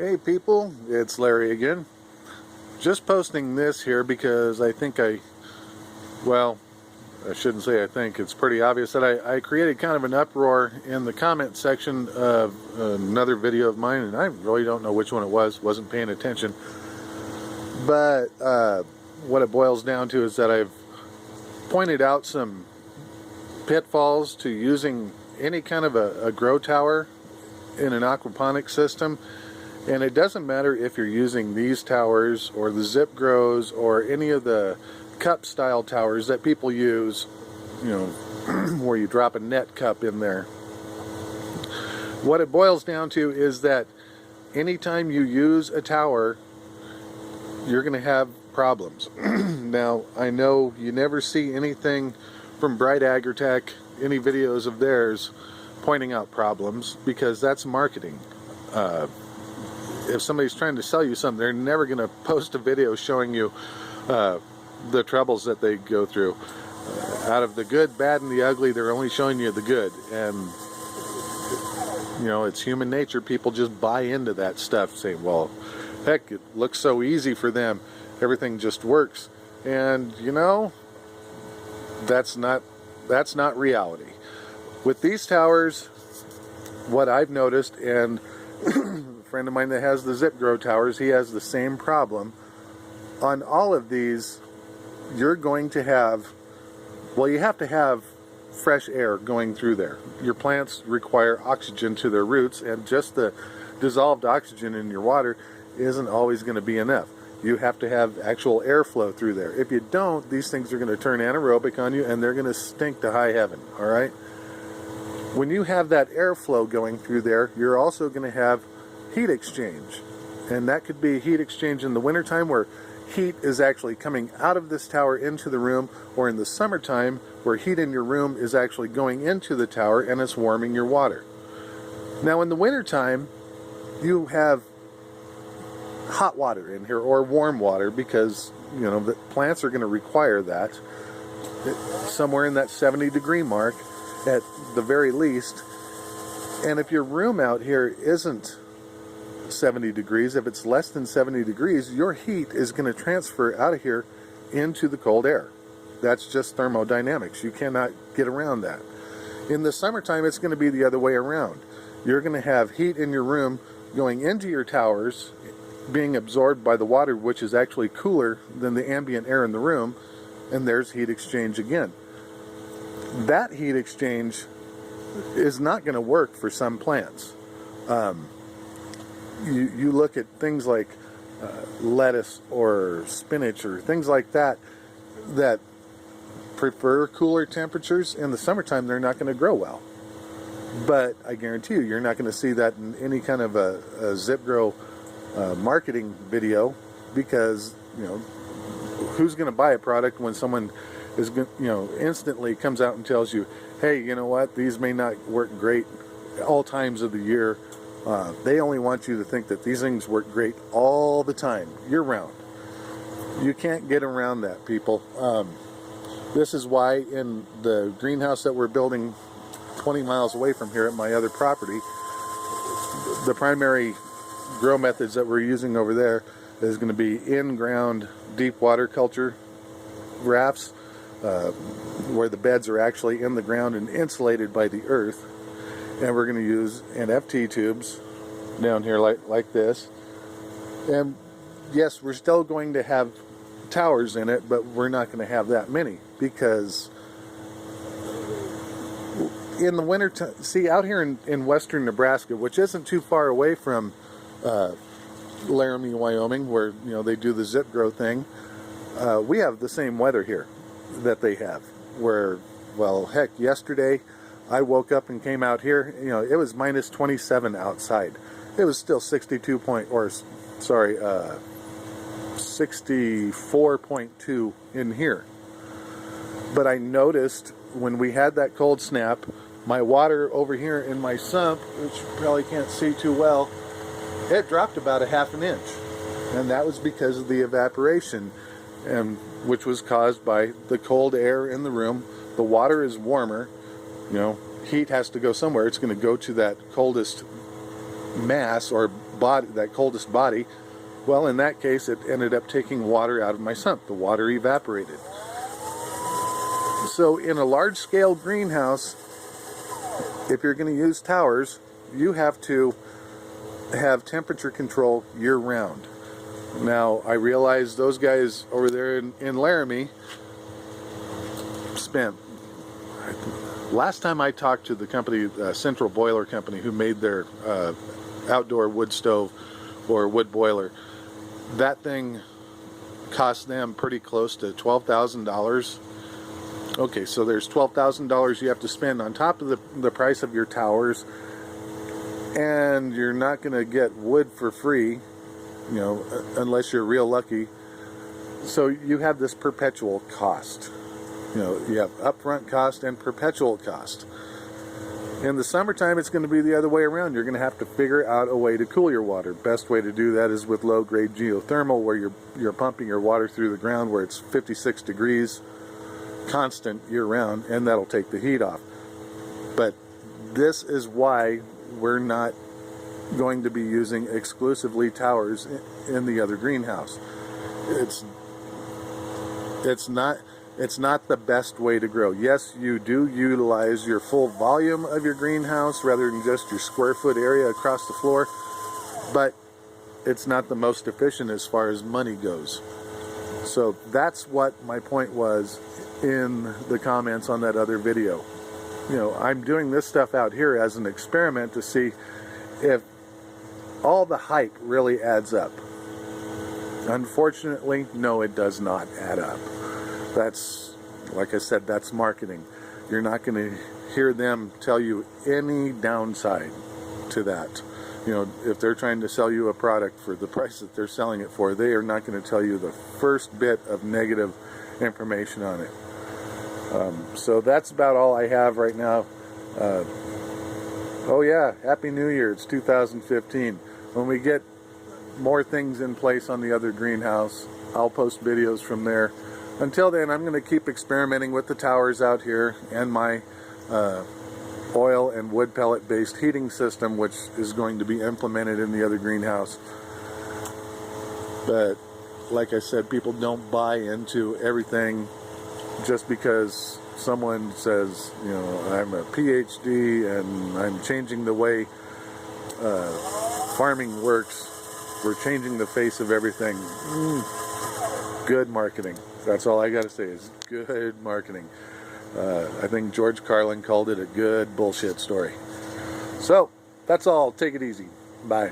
Hey people, it's Larry again. Just posting this here because I think well, I shouldn't say I think, it's pretty obvious that I created kind of an uproar in the comment section of another video of mine, and I really don't know which one it was, wasn't paying attention. But what it boils down to is that I've pointed out some pitfalls to using any kind of a grow tower in an aquaponics system. And it doesn't matter if you're using these towers or the ZipGrows or any of the cup style towers that people use, you know, where you drop a net cup in there. What it boils down to is that anytime you use a tower, you're going to have problems. Now, I know you never see anything from Bright Agritech, any videos of theirs pointing out problems, because that's marketing. If somebody's trying to sell you something, they're never going to post a video showing you the troubles that they go through. Out of the good, bad, and the ugly, they're only showing you the good. And, you know, it's human nature. People just buy into that stuff, saying, well, heck, it looks so easy for them. Everything just works. And, you know, that's not reality. With these towers, what I've noticed, and friend of mine that has the ZipGrow towers, he has the same problem. On all of these, you're going to have, well, you have to have fresh air going through there. Your plants require oxygen to their roots, and just the dissolved oxygen in your water isn't always going to be enough. You have to have actual airflow through there. If you don't, these things are going to turn anaerobic on you, and they're going to stink to high heaven, all right? When you have that airflow going through there, you're also going to have heat exchange, and that could be heat exchange in the wintertime where heat is actually coming out of this tower into the room, or in the summertime where heat in your room is actually going into the tower and it's warming your water. Now in the wintertime, you have hot water in here or warm water, because you know the plants are going to require that somewhere in that 70-degree mark at the very least. And if your room out here isn't 70 degrees, if it's less than 70 degrees, your heat is going to transfer out of here into the cold air. That's just thermodynamics. You cannot get around that. In the summertime, it's going to be the other way around. You're going to have heat in your room going into your towers, being absorbed by the water, which is actually cooler than the ambient air in the room, and there's heat exchange again. That heat exchange is not going to work for some plants. You look at things like lettuce or spinach or things like that that prefer cooler temperatures. In the summertime, they're not going to grow well. But I guarantee you, you're not going to see that in any kind of a ZipGrow marketing video, because, you know, who's going to buy a product when someone is, you know, instantly comes out and tells you, hey, you know what, these may not work great all times of the year. They only want you to think that these things work great all the time, year-round. You can't get around that, people. This is why in the greenhouse that we're building 20 miles away from here at my other property, the primary grow methods that we're using over there is going to be in-ground deep water culture rafts, where the beds are actually in the ground and insulated by the earth. And we're going to use NFT tubes down here like this. And yes, we're still going to have towers in it, but we're not going to have that many, because in the winter, see, out here in western Nebraska, which isn't too far away from Laramie, Wyoming, where, you know, they do the ZipGrow thing, we have the same weather here that they have, where, well, heck, yesterday I woke up and came out here, you know, it was minus 27 outside. It was still 64.2 in here. But I noticed when we had that cold snap, my water over here in my sump, which you probably can't see too well, it dropped about a ½ inch. And that was because of the evaporation, and which was caused by the cold air in the room. The water is warmer, you know, heat has to go somewhere. It's going to go to that coldest mass or body, that coldest body. Well, in that case, it ended up taking water out of my sump. The water evaporated. So in a large-scale greenhouse, if you're going to use towers, you have to have temperature control year-round. Now, I realize those guys over there in Laramie spent... Last time I talked to the company, Central Boiler Company, who made their outdoor wood stove or wood boiler, that thing cost them pretty close to $12,000. Okay, so there's $12,000 you have to spend on top of the price of your towers, and you're not going to get wood for free, you know, unless you're real lucky. So you have this perpetual cost. You know, you have upfront cost and perpetual cost. In the summertime, it's going to be the other way around. You're going to have to figure out a way to cool your water. Best way to do that is with low-grade geothermal, where you're pumping your water through the ground where it's 56 degrees constant year-round, and that'll take the heat off. But this is why we're not going to be using exclusively towers in the other greenhouse. It's not the best way to grow. Yes, you do utilize your full volume of your greenhouse rather than just your square foot area across the floor, but it's not the most efficient as far as money goes. So that's what my point was in the comments on that other video. You know, I'm doing this stuff out here as an experiment to see if all the hype really adds up. Unfortunately, no, it does not add up. That's, like I said, that's marketing. You're not going to hear them tell you any downside to that. You know, if they're trying to sell you a product for the price that they're selling it for, they are not going to tell you the first bit of negative information on it. So that's about all I have right now. Oh yeah, Happy New Year, it's 2015. When we get more things in place on the other greenhouse, I'll post videos from there. Until then, I'm going to keep experimenting with the towers out here and my oil and wood pellet based heating system, which is going to be implemented in the other greenhouse. But like I said, people don't buy into everything just because someone says, you know, I'm a PhD and I'm changing the way farming works. We're changing the face of everything. Good marketing. That's all I got to say is good marketing. I think George Carlin called it a good bullshit story. So, that's all. Take it easy. Bye.